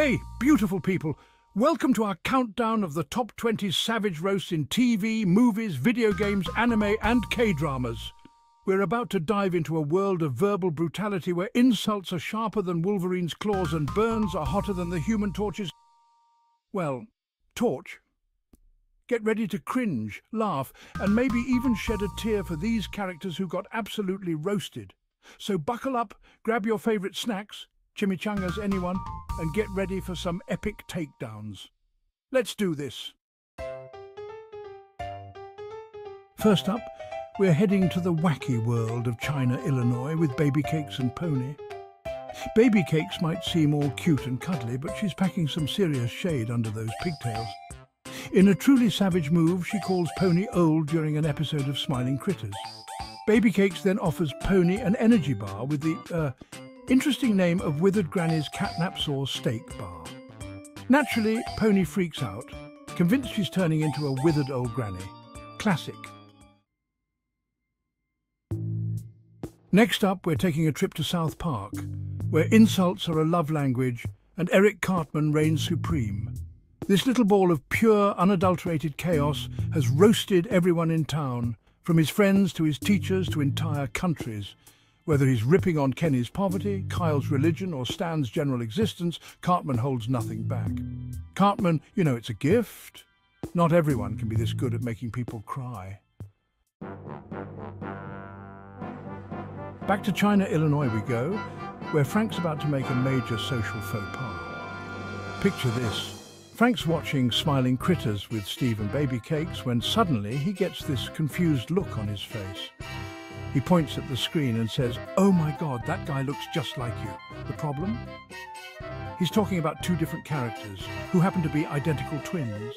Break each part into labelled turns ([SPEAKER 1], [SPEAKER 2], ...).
[SPEAKER 1] Hey, beautiful people! Welcome to our countdown of the top 20 savage roasts in TV, movies, video games, anime and K-dramas. We're about to dive into a world of verbal brutality where insults are sharper than Wolverine's claws and burns are hotter than the Human Torch's... well, torch. Get ready to cringe, laugh, and maybe even shed a tear for these characters who got absolutely roasted. So buckle up, grab your favourite snacks, chimichangas anyone, and get ready for some epic takedowns. Let's do this. First up, we're heading to the wacky world of China, Illinois with Baby Cakes and Pony. Baby Cakes might seem all cute and cuddly, but she's packing some serious shade under those pigtails. In a truly savage move, she calls Pony old during an episode of Smiling Critters. Baby Cakes then offers Pony an energy bar with the, interesting name of Withered Granny's Catnap Sauce Steak Bar. Naturally, Pony freaks out, convinced she's turning into a withered old granny. Classic. Next up, we're taking a trip to South Park, where insults are a love language and Eric Cartman reigns supreme. This little ball of pure, unadulterated chaos has roasted everyone in town, from his friends to his teachers to entire countries. Whether he's ripping on Kenny's poverty, Kyle's religion, or Stan's general existence, Cartman holds nothing back. Cartman, you know, it's a gift. Not everyone can be this good at making people cry. Back to China, Illinois we go, where Frank's about to make a major social faux pas. Picture this. Frank's watching Smiling Critters with Steve and Baby Cakes when suddenly he gets this confused look on his face. He points at the screen and says, "Oh my God, that guy looks just like you." The problem? He's talking about two different characters who happen to be identical twins.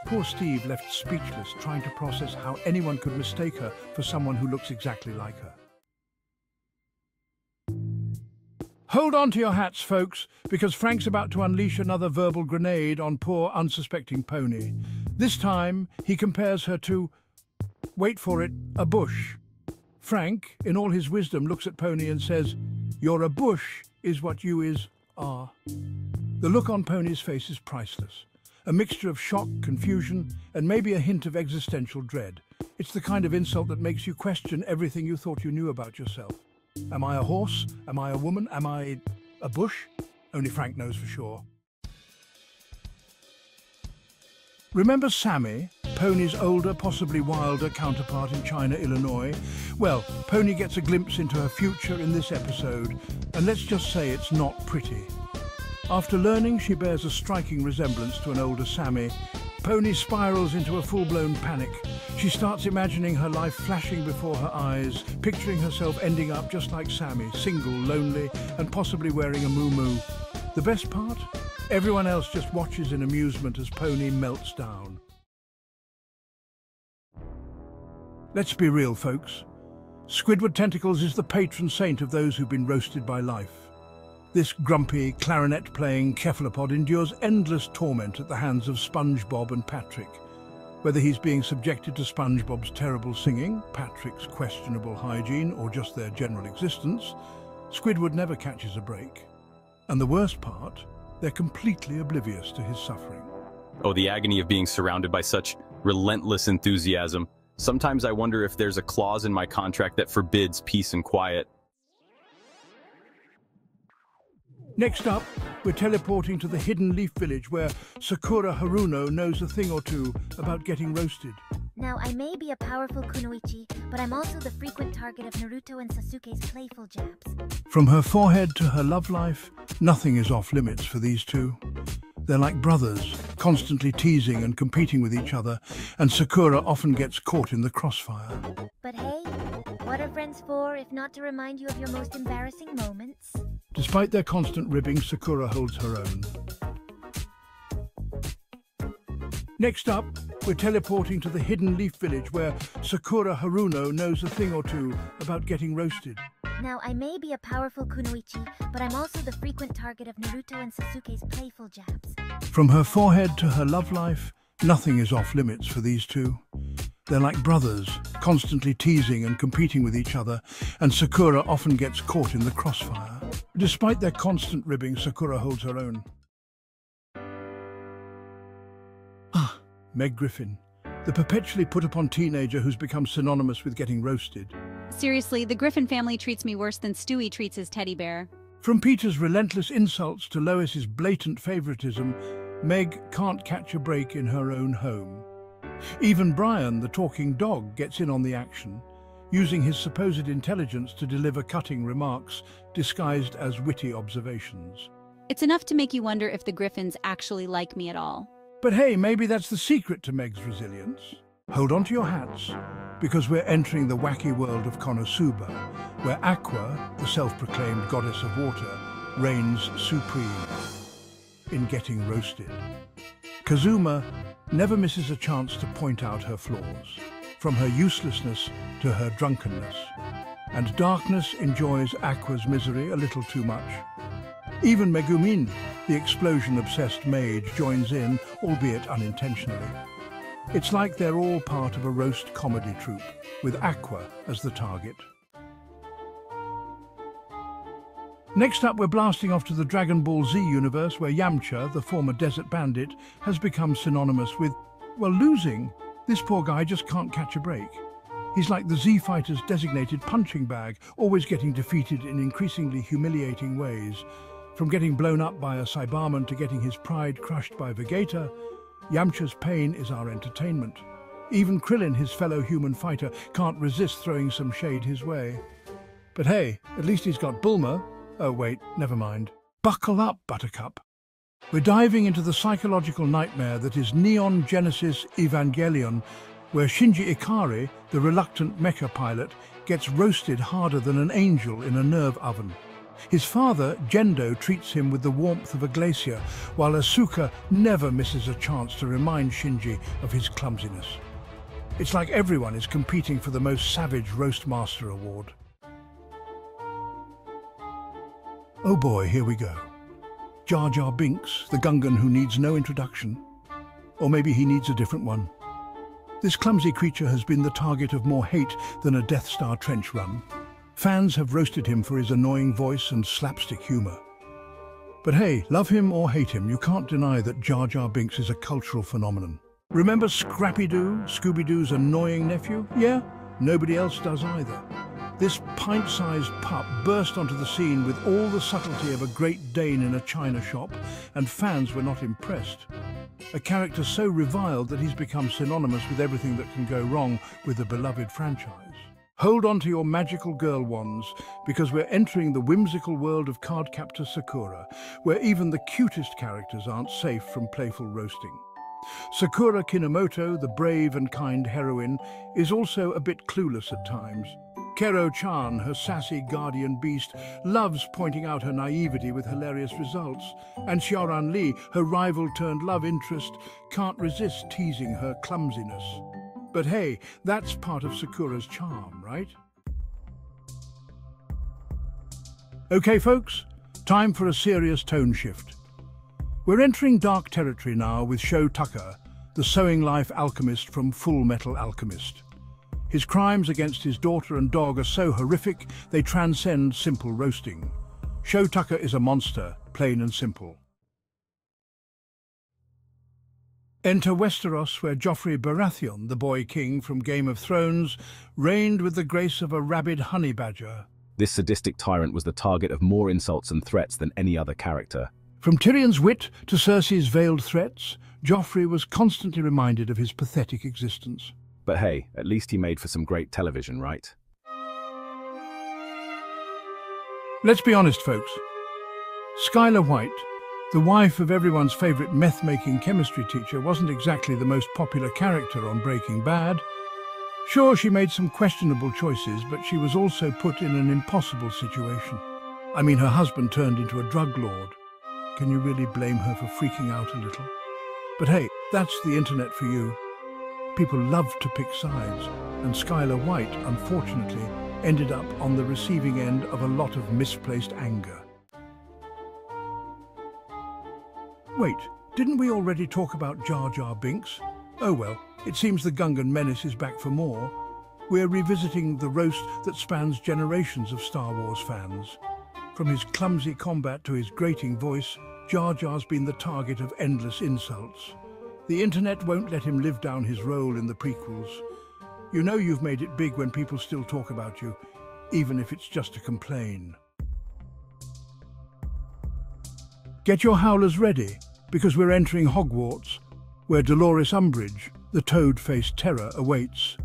[SPEAKER 1] Poor Steve left speechless, trying to process how anyone could mistake her for someone who looks exactly like her. Hold on to your hats, folks, because Frank's about to unleash another verbal grenade on poor, unsuspecting Pony. This time, he compares her to, wait for it, a bush. Frank, in all his wisdom, looks at Pony and says, "You're a bush is what you are." The look on Pony's face is priceless. A mixture of shock, confusion, and maybe a hint of existential dread. It's the kind of insult that makes you question everything you thought you knew about yourself. Am I a horse? Am I a woman? Am I a bush? Only Frank knows for sure. Remember Sammy, Pony's older, possibly wilder counterpart in China, Illinois? Well, Pony gets a glimpse into her future in this episode, and let's just say it's not pretty. After learning she bears a striking resemblance to an older Sammy, Pony spirals into a full-blown panic. She starts imagining her life flashing before her eyes, picturing herself ending up just like Sammy, single, lonely, and possibly wearing a muumuu. The best part? Everyone else just watches in amusement as Pony melts down. Let's be real, folks. Squidward Tentacles is the patron saint of those who've been roasted by life. This grumpy, clarinet-playing cephalopod endures endless torment at the hands of SpongeBob and Patrick. Whether he's being subjected to SpongeBob's terrible singing, Patrick's questionable hygiene, or just their general existence, Squidward never catches a break. And the worst part? They're completely oblivious to his suffering.
[SPEAKER 2] Oh, the agony of being surrounded by such relentless enthusiasm. Sometimes I wonder if there's a clause in my contract that forbids peace and quiet.
[SPEAKER 1] Next up, we're teleporting to the Hidden Leaf Village where Sakura Haruno knows a thing or two about getting roasted.
[SPEAKER 3] Now, I may be a powerful kunoichi, but I'm also the frequent target of Naruto and Sasuke's playful jabs.
[SPEAKER 1] From her forehead to her love life, nothing is off limits for these two. They're like brothers, constantly teasing and competing with each other, and Sakura often gets caught in the crossfire.
[SPEAKER 3] But hey, what are friends for if not to remind you of your most embarrassing moments?
[SPEAKER 1] Despite their constant ribbing, Sakura holds her own. Next up, we're teleporting to the Hidden Leaf Village where Sakura Haruno knows a thing or two about getting roasted.
[SPEAKER 3] Now, I may be a powerful kunoichi, but I'm also the frequent target of Naruto and Sasuke's playful jabs.
[SPEAKER 1] From her forehead to her love life, nothing is off limits for these two. They're like brothers, constantly teasing and competing with each other, and Sakura often gets caught in the crossfire. Despite their constant ribbing, Sakura holds her own. Meg Griffin, the perpetually put-upon teenager who's become synonymous with getting roasted.
[SPEAKER 4] Seriously, the Griffin family treats me worse than Stewie treats his teddy bear.
[SPEAKER 1] From Peter's relentless insults to Lois's blatant favoritism, Meg can't catch a break in her own home. Even Brian, the talking dog, gets in on the action, using his supposed intelligence to deliver cutting remarks disguised as witty observations.
[SPEAKER 4] It's enough to make you wonder if the Griffins actually like me at all.
[SPEAKER 1] But hey, maybe that's the secret to Meg's resilience. Hold on to your hats, because we're entering the wacky world of Konosuba, where Aqua, the self-proclaimed goddess of water, reigns supreme in getting roasted. Kazuma never misses a chance to point out her flaws, from her uselessness to her drunkenness. And darkness enjoys Aqua's misery a little too much. Even Megumin, the explosion-obsessed mage, joins in, albeit unintentionally. It's like they're all part of a roast comedy troupe, with Aqua as the target. Next up, we're blasting off to the Dragon Ball Z universe, where Yamcha, the former desert bandit, has become synonymous with, well, losing. This poor guy just can't catch a break. He's like the Z fighter's designated punching bag, always getting defeated in increasingly humiliating ways. From getting blown up by a Saibaman to getting his pride crushed by Vegeta, Yamcha's pain is our entertainment. Even Krillin, his fellow human fighter, can't resist throwing some shade his way. But hey, at least he's got Bulma. Oh wait, never mind. Buckle up, Buttercup. We're diving into the psychological nightmare that is Neon Genesis Evangelion, where Shinji Ikari, the reluctant mecha pilot, gets roasted harder than an angel in a nerve oven. His father, Gendo, treats him with the warmth of a glacier, while Asuka never misses a chance to remind Shinji of his clumsiness. It's like everyone is competing for the most savage Roastmaster award. Oh boy, here we go. Jar Jar Binks, the Gungan who needs no introduction. Or maybe he needs a different one. This clumsy creature has been the target of more hate than a Death Star trench run. Fans have roasted him for his annoying voice and slapstick humor. But hey, love him or hate him, you can't deny that Jar Jar Binks is a cultural phenomenon. Remember Scrappy-Doo, Scooby-Doo's annoying nephew? Yeah, nobody else does either. This pint-sized pup burst onto the scene with all the subtlety of a Great Dane in a china shop, and fans were not impressed. A character so reviled that he's become synonymous with everything that can go wrong with the beloved franchise. Hold on to your magical girl wands, because we're entering the whimsical world of Cardcaptor Sakura, where even the cutest characters aren't safe from playful roasting. Sakura Kinomoto, the brave and kind heroine, is also a bit clueless at times. Kero-chan, her sassy guardian beast, loves pointing out her naivety with hilarious results, and Xiaoran Li, her rival-turned-love interest, can't resist teasing her clumsiness. But hey, that's part of Sakura's charm, right? Okay, folks, time for a serious tone shift. We're entering dark territory now with Sho Tucker, the sewing life alchemist from Full Metal Alchemist. His crimes against his daughter and dog are so horrific, they transcend simple roasting. Sho Tucker is a monster, plain and simple. Enter Westeros, where Joffrey Baratheon, the boy king from Game of Thrones, reigned with the grace of a rabid honey badger.
[SPEAKER 5] This sadistic tyrant was the target of more insults and threats than any other character.
[SPEAKER 1] From Tyrion's wit to Cersei's veiled threats, Joffrey was constantly reminded of his pathetic existence.
[SPEAKER 5] But hey, at least he made for some great television, right?
[SPEAKER 1] Let's be honest, folks. Skylar White, the wife of everyone's favourite meth-making chemistry teacher, wasn't exactly the most popular character on Breaking Bad. Sure, she made some questionable choices, but she was also put in an impossible situation. I mean, her husband turned into a drug lord. Can you really blame her for freaking out a little? But hey, that's the internet for you. People love to pick sides, and Skylar White, unfortunately, ended up on the receiving end of a lot of misplaced anger. Wait, didn't we already talk about Jar Jar Binks? Oh well, it seems the Gungan menace is back for more. We're revisiting the roast that spans generations of Star Wars fans. From his clumsy combat to his grating voice, Jar Jar's been the target of endless insults. The internet won't let him live down his role in the prequels. You know you've made it big when people still talk about you, even if it's just to complain. Get your howlers ready, because we're entering Hogwarts, where Dolores Umbridge, the toad-faced terror, awaits.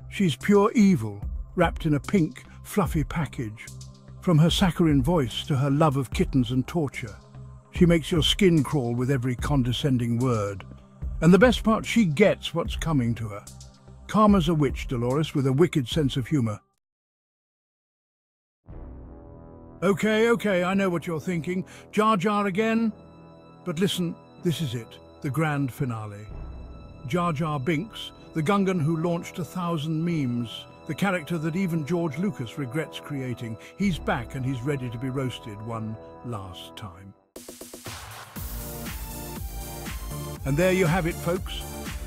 [SPEAKER 1] She's pure evil, wrapped in a pink, fluffy package. From her saccharine voice to her love of kittens and torture, she makes your skin crawl with every condescending word. And the best part, she gets what's coming to her. Calm as a witch, Dolores, with a wicked sense of humor. Okay, I know what you're thinking. Jar Jar again? But listen, this is it, the grand finale. Jar Jar Binks, the Gungan who launched 1,000 memes, the character that even George Lucas regrets creating. He's back and he's ready to be roasted one last time. And there you have it, folks.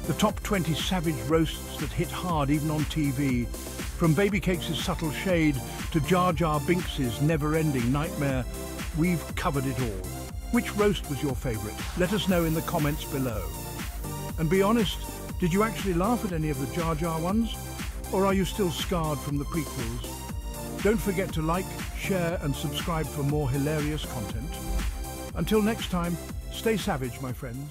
[SPEAKER 1] The top 20 savage roasts that hit hard even on TV. From Baby Cakes' subtle shade to Jar Jar Binks' never-ending nightmare, we've covered it all. Which roast was your favourite? Let us know in the comments below. And be honest, did you actually laugh at any of the Jar Jar ones? Or are you still scarred from the prequels? Don't forget to like, share and subscribe for more hilarious content. Until next time, stay savage, my friends.